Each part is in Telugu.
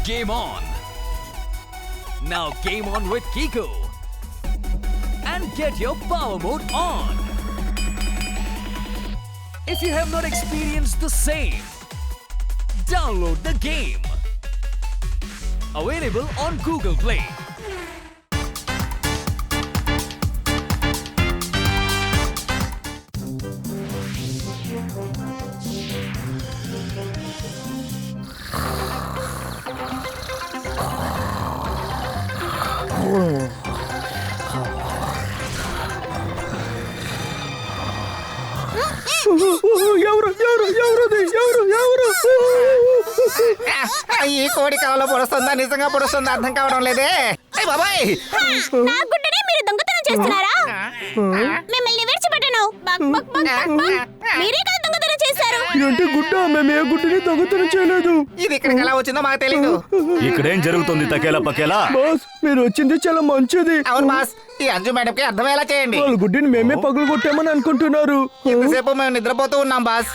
Game on! Now game on with Kiko and get your power mode on. If you have not experienced the same, download the game. Available on Google Play. ఈ కోడి కావాలో పొడుస్తుందా నిజంగా పొడుస్తుందా అర్థం కావడం లేదే. బాబాయ్ నా గుడ్డని మీరు దొంగతనం చేస్తున్నారా? మిమ్మల్ని విడిచిపెట్టను. మీరే కదా దొంగతనం చేశారు. ఏంటి గుడ్డ? మేము ఏ గుడ్డని దొంగతనం చేయలేదు. ఇది ఇక్కడికి ఎలా వచ్చిందో మాకు తెలీదు. ఇక్కడేం జరుగుతుంది తకేలా పకేలా? బాస్ మీరు వచ్చింది చాలా మంచిది. అవును బాస్, ఈ అంజు మేడం కి అర్థమయ్యేలా చేయండి. వాళ్ళ గుడ్డిని మేమే పగులు కొట్టామని అనుకుంటున్నారు. ఇంతసేపు మేము నిద్రపోతూ ఉన్నాం బాస్.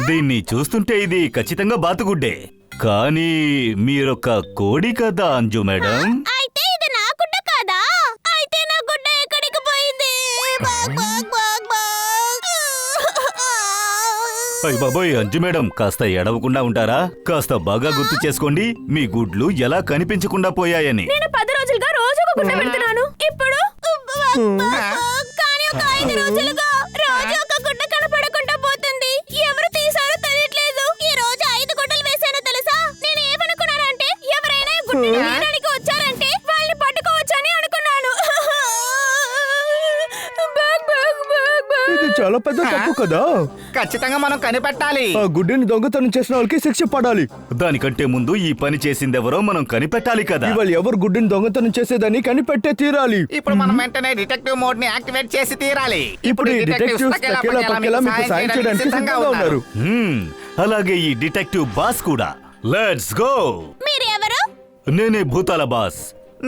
దీన్ని చూస్తుంటే ఇది ఖచ్చితంగా బాతుగుడ్డే, కానీ మీరొక కోడి కదా అంజు మేడం. అయితే ఇది నా గుడ్డ కాదా? అయితే నా గుడ్డ ఎక్కడికి పోయింది? అయ్ బాబోయ్ అంజు మేడం, కాస్త ఎడవకుండా ఉంటారా? కాస్త బాగా గుర్తు చేసుకోండి మీ గుడ్లు ఎలా కనిపించకుండా పోయాయని. నేను 10 రోజులుగా రోజు ఒక గుడ్డ పెడుతున్నాను. ఇప్పుడు కానీ ఒక 5 రోజులుగా రోజు ఒక గుడ్డ కనపడకుండా పోతుంది. ఎవరు తీసారో తెలియట్లేదు. ఈ రోజు 5 గుడ్డలు వేసానో తెలుసా? నేను ఏమనుకున్నానంటే ఎవరైనా ఈ గుడ్డని తీయడానికి వచ్చారంటే వాళ్ళని పట్టుకోవచ్చని అనుకున్నాను. ఇది చాలా పెద్ద తప్పు కదా. ఖచ్చితంగా మనం కనిపెట్టాలి. ఆ గుడ్డిని దొంగతనం చేసిన వాళ్ళకి శిక్ష పడాలి. దానికంటే ముందు ఈ పని చేసిందెవరో మనం కనిపెట్టాలి కదా. ఇవాళ ఎవరు గుడ్డిని దొంగతనం చేసేదని కనిపెట్టే తీరాలి. ఇప్పుడు మనం వెంటనే డిటెక్టివ్ మోడ్ ని యాక్టివేట్ చేసి తీరాలి. ఇప్పుడు ఈ డిటెక్టివ్స్ తకేలా పకేలా మీకు సాయం చేయడానికి సిద్ధంగా ఉన్నారు. అలాగే ఈ డిటెక్టివ్ బాస్ కూడా. Let's go. మీరు ఎవరు? నేనే భూతాల బాస్.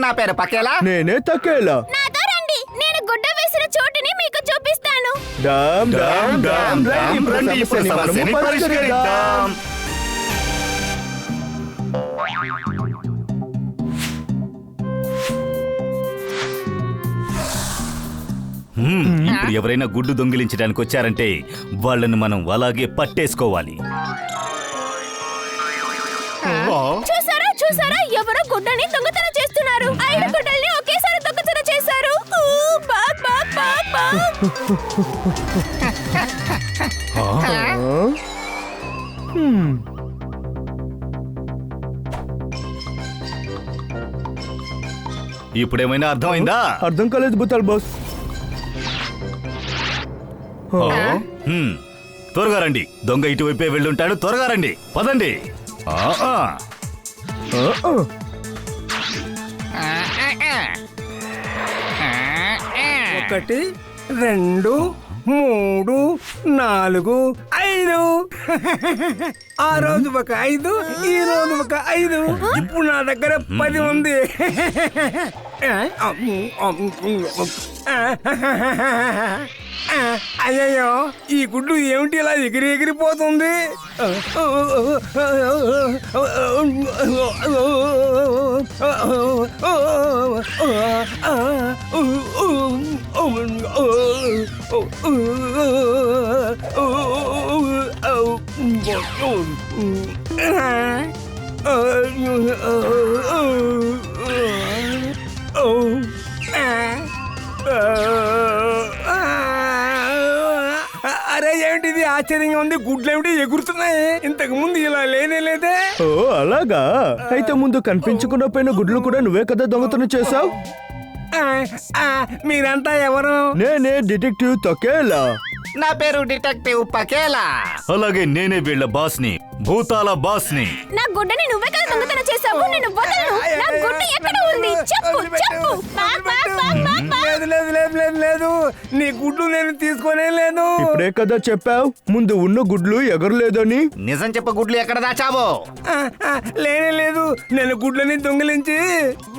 నా పేరు పకేలా. నేనే తకేలా. నాతో రండి. నేను గుడ్డ వేసిన చోటుని మీకు చూపిస్తాను. డామ్ డామ్ డామ్ రండి, ఇప్పుడు సమస్యని పరిష్కరిద్దాం. ఇప్పుడు ఎవరైనా గుడ్డు దొంగిలించడానికి వచ్చారంటే వాళ్ళని మనం అలాగే పట్టేసుకోవాలి. చూసారా చూసారా ఎవరో గుడ్డని దొంగతనం చేస్తున్నారు. 5 గుడ్డల్ని ఒకేసారి దొంగతనం చేశారు. బాగ్ బాగ్ బాగ్ బాగ్. ఇప్పుడేమైనా అర్థమైందా? అర్థం కాలేదు భూతాల్ బాస్. త్వరగా రండి, దొంగ ఇటువైపే వెళ్ళుంటాడు. త్వరగా రండి, పదండి. 1 2 3 4 5. ఆ రోజు ఒక 5, ఈ రోజు ఒక 5. ఇప్పుడు నా దగ్గర 10 ఉంది. అయ్యయ్యో, ఈ గుడ్డు ఏమిటి ఇలా ఎగిరి ఎగిరిపోతుంది? అరే ఏమిటిది ఆశ్చర్యంగా ఉంది. గుడ్లేమిటి ఎగురుతున్నాయి? ఇంతకు ముందు ఇలా లేనే. ఓ అలాగా. అయితే ముందు కనిపించకుండా పోయిన గుడ్లు కూడా నువ్వే కదా దొంగతనం చేశావు. మీరంతా ఎవరు? నేనే డిటెక్టివ్ తకేలా. నా పేరు డిటెక్టివ్ పకేలా. అలాగే నేనే వీళ్ళ బాస్ని, భూతాల బాస్ని. నా గుడ్డని నువ్వే కదా దొంగతనం చేశావు. నేను వదలను. నా గుడ్డ ఎక్కడ ఉంది? చెప్పు చెప్పు. బాగ్ బాగ్ బాగ్ బాగ్ బాగ్. లేదు లేదు లేదు లేదు లేదు, నీ గుడ్లు నేను తీసుకోనే లేదు. ఇప్పుడే కదా చెప్పావు ముందు ఉన్న గుడ్లు ఎగరలేదని. నిజం చెప్ప, గుడ్లు ఎక్కడ దాచావో? లేనే లేదు, నేను గుడ్లని దొంగిలించి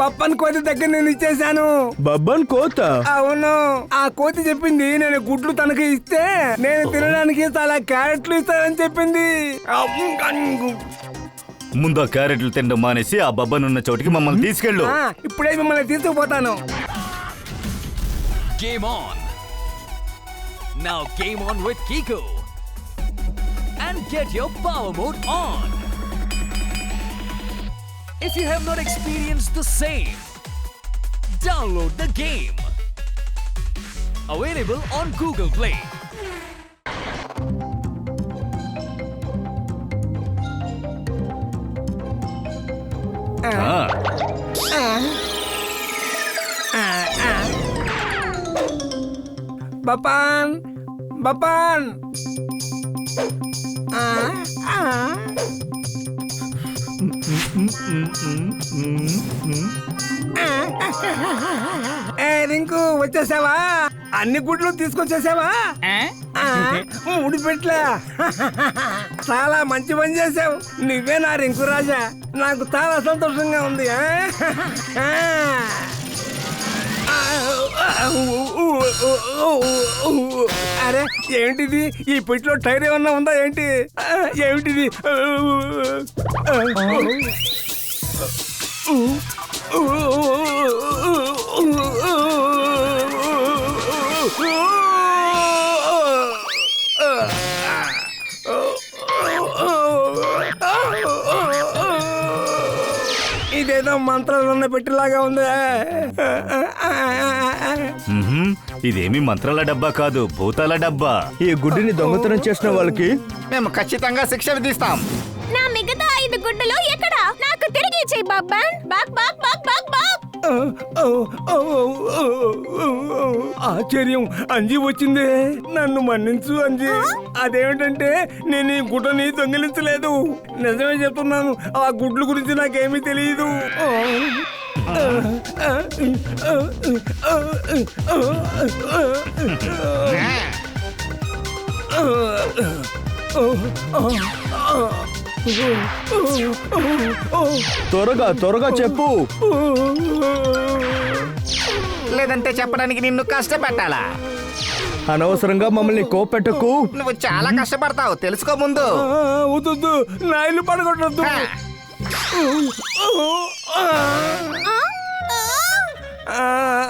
బప్పన్ కోతి దగ్గర నేను ఇచ్చేసాను. బబ్బన్ కోత? అవును, ఆ కోతి చెప్పింది నేను గుడ్లు తనకి ఇస్తే నేను తినడానికి చాలా క్యారెట్లు ఇస్తానని చెప్పింది. ముందు ఆ క్యారెట్లు తినడం మానేసి ఆ బబ్బనున్న చోటికి మమ్మల్ని తీసుకెళ్ళు. ఇప్పుడే మిమ్మల్ని తీసుకుపోతాను. Game on! Now game on with Kiko! And get your power mode on! If you have not experienced the same, download the game! Available on Google Play. బపాన్ బపాన్ Rinku వచ్చేసావా? అన్ని గుడ్లు తీసుకొచ్చేసావా? ముడిపెట్లా. చాలా మంచి పని చేసావు. నువ్వే నా రింకు రాజా. నాకు చాలా సంతోషంగా ఉంది. అరే ఏంటిది? ఈ పెట్టులో టైర్ ఏమన్నా ఉందా ఏంటి? ఏమిటిది? ఇదేదో మంత్రాలు ఉన్న పెట్టిలాగా ఉంది. ఇదేమి మంత్రాల డబ్బా కాదు, భూతాల డబ్బా. ఈ గుడ్డిని దొంగతనం చేసిన వాళ్ళకి మేము ఖచ్చితంగా శిక్ష విధిస్తాం. నా మిగతా 5 గుడ్డలు ఎక్కడ? నాకు తిరిగి ఇచ్చేయ్ బాబాన్. బాక్ బాక్ బాక్ బాక్ బాక్. ఆశ్చర్యం, అంజీ వచ్చింది. నన్ను మన్నించు అంజీ. అదేమిటంటే నేను ఈ గుడ్డని దొంగిలించలేదు. నిజమే చెప్తున్నాను. ఆ గుడ్ల గురించి నాకేమీ తెలియదు. త్వరగా త్వరగా చెప్పు. లేదంటే చెప్పడానికి నిన్ను కష్టపెట్టాలా? అనవసరంగా మమ్మల్ని కోపెట్టకు. నువ్వు చాలా కష్టపడతావు, తెలుసుకో ముందు. వద్దు, నా ఇల్లు పడగొట్టద్దు.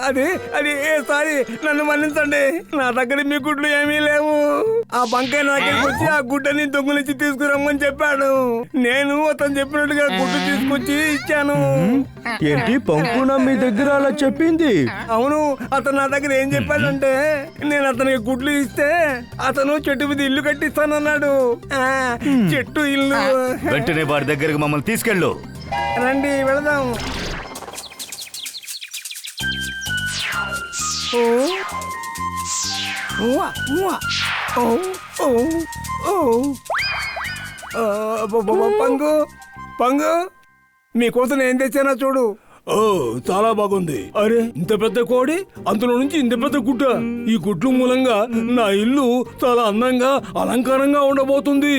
అది అది సారీ, నన్ను మన్నించండి. నా దగ్గర మీ గుడ్లు ఏమీ లేవు. ఆ బంకాయ నా దగ్గరికి వచ్చి ఆ గుడ్డని దొంగలించి తీసుకురమ్మని చెప్పాడు. నేను అతను చెప్పినట్టుగా గుడ్డు తీసుకొచ్చి ఇచ్చాను. ఏంటి పంకున మీ దగ్గర అలా చెప్పింది? అవును, అతను నా దగ్గర ఏం చెప్పాడంటే నేను అతనికి గుడ్లు ఇస్తే అతను చెట్టు మీద ఇల్లు కట్టిస్తానన్నాడు. చెట్టు ఇల్లు. వెంటనే వాడి దగ్గరికి మమ్మల్ని తీసుకెళ్ళు. రండి వెళదాం. పంగు పంగు, మీకోసం ఏం తెచ్చానో చూడు. చాలా బాగుంది. అరే, ఇంత పెద్ద కోడి, అందులో నుంచి ఇంత పెద్ద గుడ్డ. ఈ గుడ్లు మూలంగా నా ఇల్లు చాలా అందంగా అలంకారంగా ఉండబోతుంది.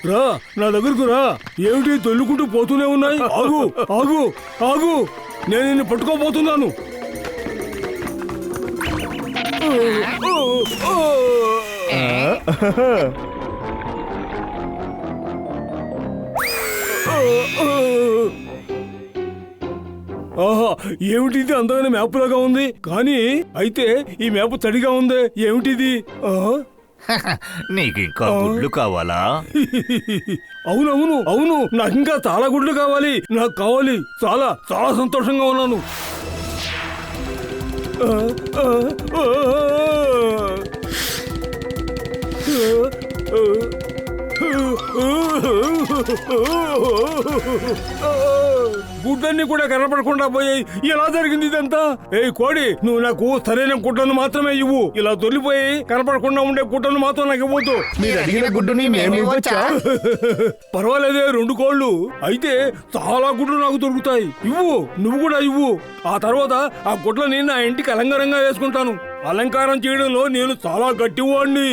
రా, నా దగ్గరకు రా. ఏమిటి తొల్లుకుంటూ పోతూనే ఉన్నాయి? ఆగు ఆగు ఆగు, నేను నిన్ను పట్టుకోబోతున్నాను. ఆహా, ఏమిటిది? అందమైన మ్యాప్ లాగా ఉంది, కానీ అయితే ఈ మ్యాప్ తడిగా ఉంది. ఏమిటిది? నీకు ఇంకా గుడ్లు కావాలా? అవునవును అవును, నాకు ఇంకా చాలా గుడ్లు కావాలి. నాకు కావాలి. చాలా చాలా సంతోషంగా ఉన్నాను. గుడ్లన్నీ కూడా కనపడకుండా పోయాయి. ఎలా జరిగింది ఇదంతా? ఏ కోడి, నువ్వు నాకు సరైన గుడ్లను మాత్రమే ఇవ్వు. ఇలా తొలిపోయి కనపడకుండా ఉండే గుడ్లను మాత్రం నాకు ఇవ్వద్దు. మీరు అడిగిన గుడ్డుని మేము ఇవ్వచ్చా? పర్వాలేదే, 2 కోళ్ళు అయితే చాలా గుడ్లు నాకు దొరుకుతాయి. ఇవ్వు, నువ్వు కూడా ఇవ్వు. ఆ తర్వాత ఆ గుడ్లని నా ఇంటికి అలంకారంగా వేసుకుంటాను. అలంకారం చేయడంలో నేను చాలా గట్టివాణ్ణి.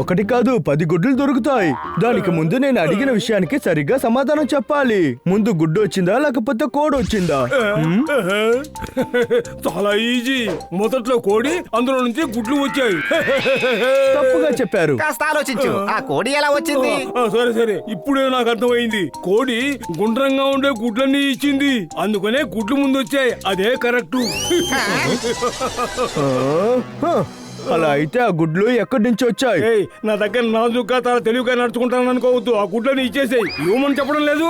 1 కాదు 10 గుడ్లు దొరుకుతాయి. దానికి ముందు నేను అడిగిన విషయానికి సరిగ్గా సమాధానం చెప్పాలి. ముందు గుడ్డు వచ్చిందా లేకపోతే కోడి వచ్చిందా? చాలా ఈజీ. మొదట్లో కోడి, అందులో నుంచి గుడ్లు వచ్చాయి. తప్పుగా చెప్పారు. కాస్త ఆలోచించు, ఆ కోడి ఎలా వచ్చింది? సరే సరే, ఇప్పుడే నాకు అర్థమైంది. కోడి గుండ్రంగా ఉండే గుడ్లన్నీ ఇచ్చింది, అందుకనే గుడ్లు ముందు వచ్చాయి. అదే కరెక్ట్. అలా అయితే ఆ గుడ్లు ఎక్కడి నుంచి వచ్చాయి? నా దగ్గర నాజుగ్గా చాలా తెలివిగా నడుచుకుంటానని అనుకోవద్దు. ఆ గుడ్లని ఇచ్చేసాయి. ఇవ్వమని చెప్పడం లేదు.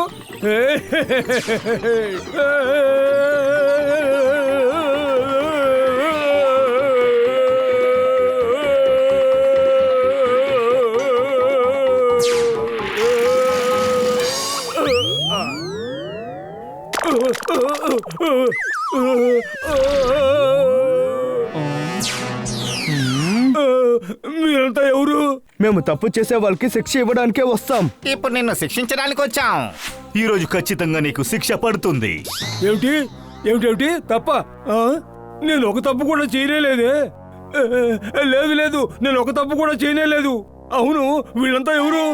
మీరంతా ఎవరు? మేము తప్పు చేసే వాళ్ళకి శిక్ష ఇవ్వడానికే వస్తాం. ఇప్పుడు నిన్ను శిక్షించడానికి వచ్చాం. ఈ రోజు ఖచ్చితంగా నీకు శిక్ష పడుతుంది. ఏమిటి ఏమిటి తప్ప? నేను ఒక తప్పు కూడా చేయలేదే. లేదు లేదు, నేను ఒక తప్పు కూడా చేయలేదు. అవును, వీళ్ళంతా ఎవరు?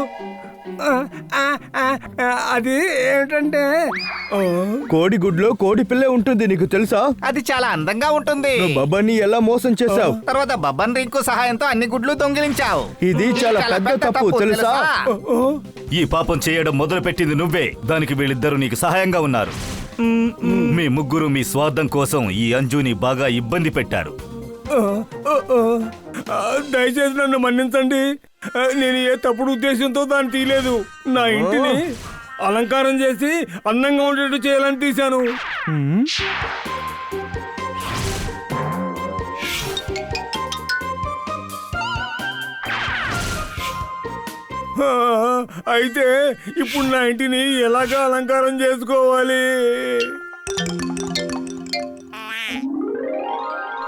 అది ఏమిటంటే, కోడి గుడ్లో కోడి పిల్లే ఉంటుంది, నీకు తెలుసా? అది చాలా అందంగా ఉంటుంది. నువ్వు బబ్బన్ని ఎలా మోసం చేశావు? తర్వాత బబ్బన్ రింకు సహాయంతో అన్ని గుడ్లు దొంగిలించావు. ఇది చాలా పెద్ద తప్పు, తెలుసా? ఈ పాపం చేయడం మొదలు పెట్టింది నువ్వే. దానికి వీళ్ళిద్దరూ నీకు సహాయంగా ఉన్నారు. మీ ముగ్గురు మీ స్వార్థం కోసం ఈ అంజుని బాగా ఇబ్బంది పెట్టారు. దయచేసి నన్ను మన్నించండి. నేను ఏ తప్పుడు ఉద్దేశంతో దాన్ని తీయలేదు. నా ఇంటిని అలంకారం చేసి అందంగా ఉండేట్టు చేయాలని తీశాను. అయితే ఇప్పుడు నా ఇంటిని ఎలాగా అలంకారం చేసుకోవాలి?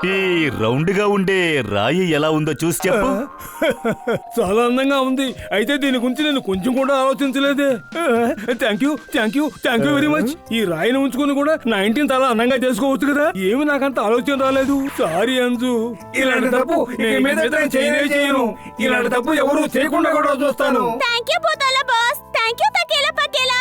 ఈ రౌండ్ గా ఉండే రాయి ఎలా ఉందో చూసి చెప్పు. చాలా అందంగా ఉంది. అయితే దీని గురించి నేను కొంచెం కూడా ఆలోచించలేదే. Thank you very much. ఈ రాయిని ఉంచుకుని కూడా నా ఇంటిని చాలా అందంగా చేసుకోవచ్చు కదా. ఏమి నాకంత ఆలోచన రాలేదు. సారీ అంజు. ఇలాంటి తప్పు చేయను. ఇలాంటి తప్పు ఎవరు చేయకుండా కూడా చూస్తాను. థ్యాంక్ యూ పోతాలా బాస్. థ్యాంక్ యూ తకేలా పకేలా.